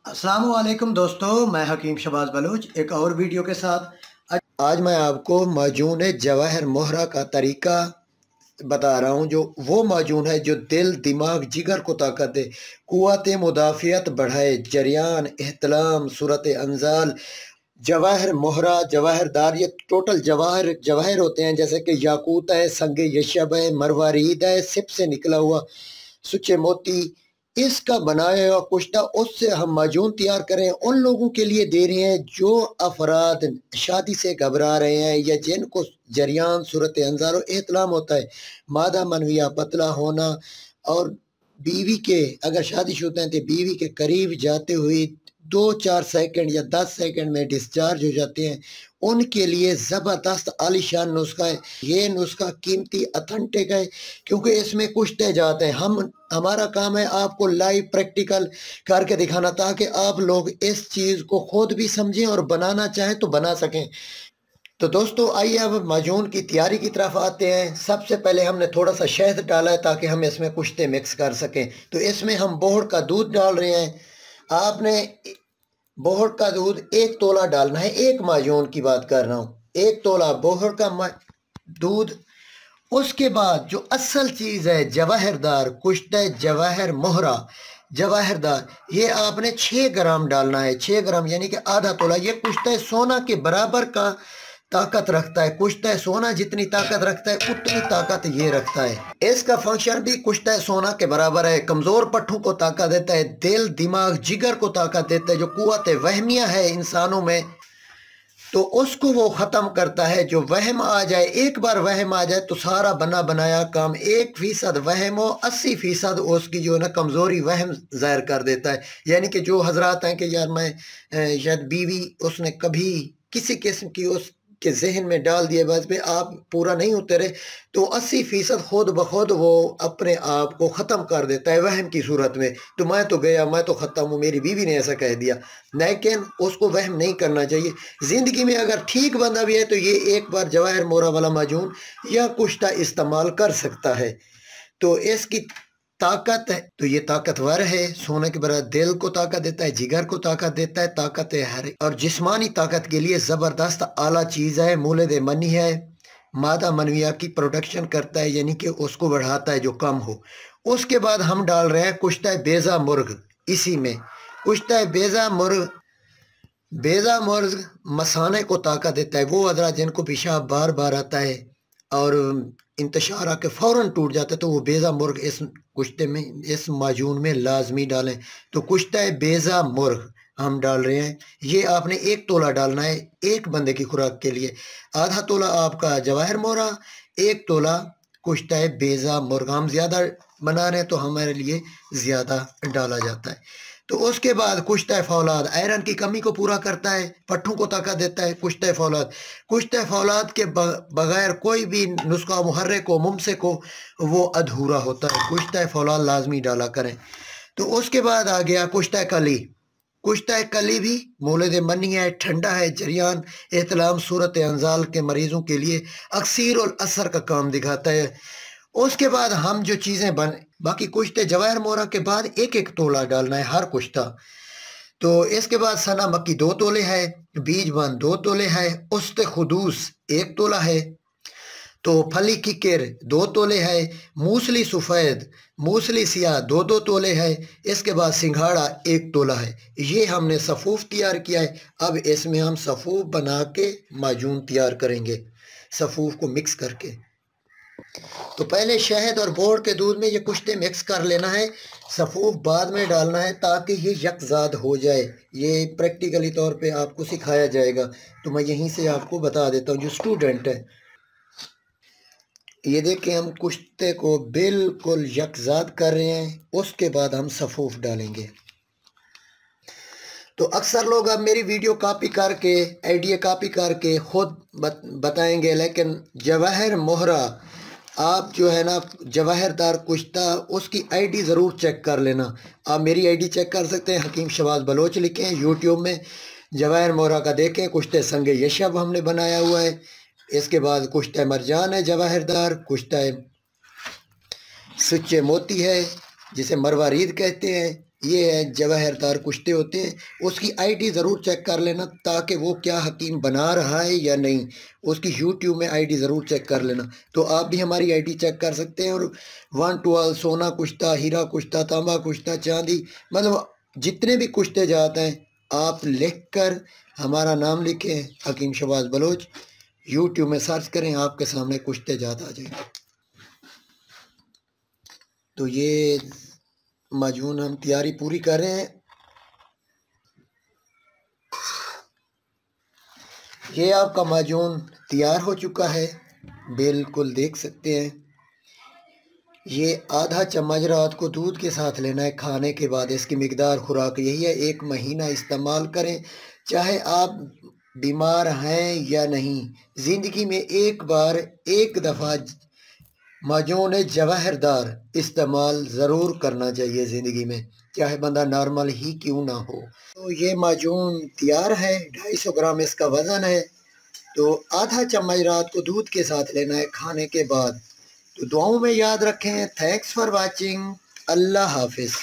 अस्सलाम वालेकुम दोस्तों, मैं हकीम शबाज बलोच एक और वीडियो के साथ आज मैं आपको माजून जवाहर मोहरा का तरीका बता रहा हूँ। जो वो माजून है जो दिल, दिमाग, जिगर को ताकत दे, कुव्वत मुदाफ़ियत बढ़ाए, जरियान, एहतलाम, सूरत अंजाल। जवाहर मोहरा, जवाहरदार, ये टोटल जवाहर जवाहर होते हैं, जैसे कि याकूत है, संग यशब है, मरवारीद है, सिप से निकला हुआ सुचे मोती। इसका बनाया हुआ कुश्ता उससे हम माजून तैयार करें, उन लोगों के लिए दे रहे हैं जो अफराद शादी से घबरा रहे हैं या जिनको जरियान, सूरत अंजार और एहतलाम होता है, मादा मनविया पतला होना, और बीवी के अगर शादीशुदा हैं तो बीवी के करीब जाते हुए 2-4 सेकंड या 10 सेकंड में डिस्चार्ज हो जाते हैं, उनके लिए ज़बरदस्त आलीशान नुस्खा है। ये नुस्खा कीमती अथेंटिक है क्योंकि इसमें कुछ तहजात हैं। हमारा काम है आपको लाइव प्रैक्टिकल करके दिखाना ताकि आप लोग इस चीज़ को खुद भी समझें और बनाना चाहें तो बना सकें। तो दोस्तों आइए अब माजून की तैयारी की तरफ आते हैं। सबसे पहले हमने थोड़ा सा शहद डाला है ताकि हम इसमें कुश्ते मिक्स कर सकें। तो इसमें हम बोहड़ का दूध डाल रहे हैं। आपने बोहड़ का दूध 1 तोला डालना है। एक माजून की बात कर रहा हूँ, 1 तोला बोहड़ का दूध। उसके बाद जो असल चीज़ है जवाहरदार कुश्ता जवाहर मोहरा जवाहरदार, ये आपने 6 ग्राम डालना है। 6 ग्राम यानी कि आधा तोला। ये कुश्ता सोना के बराबर का ताकत रखता है। कुश्ता सोना जितनी ताकत रखता है उतनी ताकत ये रखता है। इसका फंक्शन भी कुश्ता सोना के बराबर है। कमज़ोर पट्टों को ताकत देता है, दिल, दिमाग, जिगर को ताकत देता है। जो कुव्वत वहमिया है इंसानों में तो उसको वो ख़त्म करता है। जो वहम आ जाए, एक बार वहम आ जाए तो सारा बना बनाया काम 1% वहम हो, 80% उसकी जो है ना कमज़ोरी वहम ज़ाहिर कर देता है। यानी कि जो हजरात हैं कि यार मैं शायद बीवी उसने कभी किसी किस्म की उसके जहन में डाल दिया, बस पे आप पूरा नहीं उतरे, तो 80% खुद ब खुद वो अपने आप को ख़त्म कर देता है वहम की सूरत में। तो मैं तो गया, मैं तो ख़त्म हूँ, मेरी बीवी ने ऐसा कह दिया। लेकिन उसको वहम नहीं करना चाहिए। ज़िंदगी में अगर ठीक बंदा भी है तो ये एक बार जवाहर मोरा वाला माजून या कुश्ता इस्तेमाल कर सकता है। तो इसकी ताकत है, तो ये ताकतवर है। सोने के बराबर दिल को ताकत देता है, जिगर को ताकत देता है, ताकत है हर और जिस्मानी ताकत के लिए ज़बरदस्त आला चीज़ है। मूलद मनी है, मादा मनविया की प्रोडक्शन करता है, यानी कि उसको बढ़ाता है जो कम हो। उसके बाद हम डाल रहे हैं कुश्ता बेज़ा मुर्ग। इसी में कुश्ता बेज़ा मुर्ग, बेज़ा मुर्ग मसाने को ताकत देता है। वो हज़रात जिनको पेशाब बार बार आता है और इंतशार आके फ़ौरन टूट जाता है तो वो बेज़ा मुर्ग इस कुश्ते में, इस माजून में लाजमी डालें। तो कुश्ता बेज़ा मुर्ग हम डाल रहे हैं। ये आपने 1 तोला डालना है एक बंदे की खुराक के लिए। आधा तोला आपका जवाहर मोरा, 1 तोला कुश्ता बेज़ा मुर्ग। हम ज़्यादा बना रहे हैं तो हमारे लिए ज़्यादा डाला जाता है। तो उसके बाद कुश्ता फौलाद आयरन की कमी को पूरा करता है, पट्ठों को ताकत देता है। कुश्ता फौलाद के बगैर कोई भी नुस्खा मुहर्रिक को मुमसिक को वो अधूरा होता है। कुश्ता फौलाद लाजमी डाला करें। तो उसके बाद आ गया कुश्ता कली। कुश्ता कली भी मौलद मनी है, ठंडा है, जरियान, एहतलाम, सूरत अंजाल के मरीज़ों के लिए अक्सीर और असर का काम दिखाता है। उसके बाद हम जो चीज़ें बन बाकी कुश्ते जवाहर मोरा के बाद 1-1 तोला डालना है हर कुश्ता। तो इसके बाद सना मक्की 2 तोले है, बीज बन 2 तोले है, उस्त खुदूस 1 तोला है, तो फली किकर 2 तोले है, मूसली सफ़ेद, मूसली सियाह 2-2 तोले है। इसके बाद सिंघाड़ा 1 तोला है। ये हमने सफ़ूफ तैयार किया है। अब इसमें हम सफ़ूफ बना के माजून तैयार करेंगे, सफ़ूफ को मिक्स करके। तो पहले शहद और बोड़ के दूध में ये कुश्ते मिक्स कर लेना है, सफ़ूफ बाद में डालना है ताकि ये यकजाद हो जाए। ये प्रैक्टिकली तौर पे आपको सिखाया जाएगा, तो मैं यहीं से आपको बता देता हूँ जो स्टूडेंट है। ये देखें हम कुश्ते को बिल्कुल यकजाद कर रहे हैं। उसके बाद हम सफ़ूफ डालेंगे। तो अक्सर लोग अब मेरी वीडियो कॉपी करके, आइडिया कॉपी करके ख़ुद बताएंगे, लेकिन जवाहर मोहरा आप जो है ना जवाहरदार कुश्ता उसकी आईडी ज़रूर चेक कर लेना। आप मेरी आईडी चेक कर सकते हैं, हकीम शबाज बलोच लिखें यूट्यूब में, जवाहर मोहरा का देखें। कुश्ते संग यशब हमने बनाया हुआ है। इसके बाद कुश्ता मरजान है जवाहरदार, कुश्ता सच्चे मोती है जिसे मरवारीद कहते हैं, ये है जवाहरदार कुश्ते होते हैं। उसकी आईडी ज़रूर चेक कर लेना ताकि वो क्या हकीम बना रहा है या नहीं, उसकी यूट्यूब में आईडी ज़रूर चेक कर लेना। तो आप भी हमारी आईडी चेक कर सकते हैं। और 112 सोना कुश्ता, हीरा कुश्ता, तांबा कुश्ता, चांदी, मतलब जितने भी कुश्ते जाते हैं आप लिख कर हमारा नाम लिखें हकीम शहबाज बलोच, यूट्यूब में सर्च करें, आपके सामने कुश्ते जात आ जाएंगे। तो ये माजून हम तैयारी पूरी कर रहे हैं। ये आपका माजून तैयार हो चुका है, बिल्कुल देख सकते हैं। ये आधा चम्मच रात को दूध के साथ लेना है खाने के बाद। इसकी मिकदार खुराक यही है, 1 महीना इस्तेमाल करें, चाहे आप बीमार हैं या नहीं। ज़िंदगी में एक बार, एक दफ़ा माजून जवाहरदार इस्तेमाल ज़रूर करना चाहिए ज़िंदगी में, चाहे बंदा नॉर्मल ही क्यों ना हो। तो ये माजून तैयार है, 250 ग्राम इसका वज़न है। तो आधा चम्मच रात को दूध के साथ लेना है खाने के बाद। तो दुआओं में याद रखें। Thanks for watching. अल्लाह हाफिज़।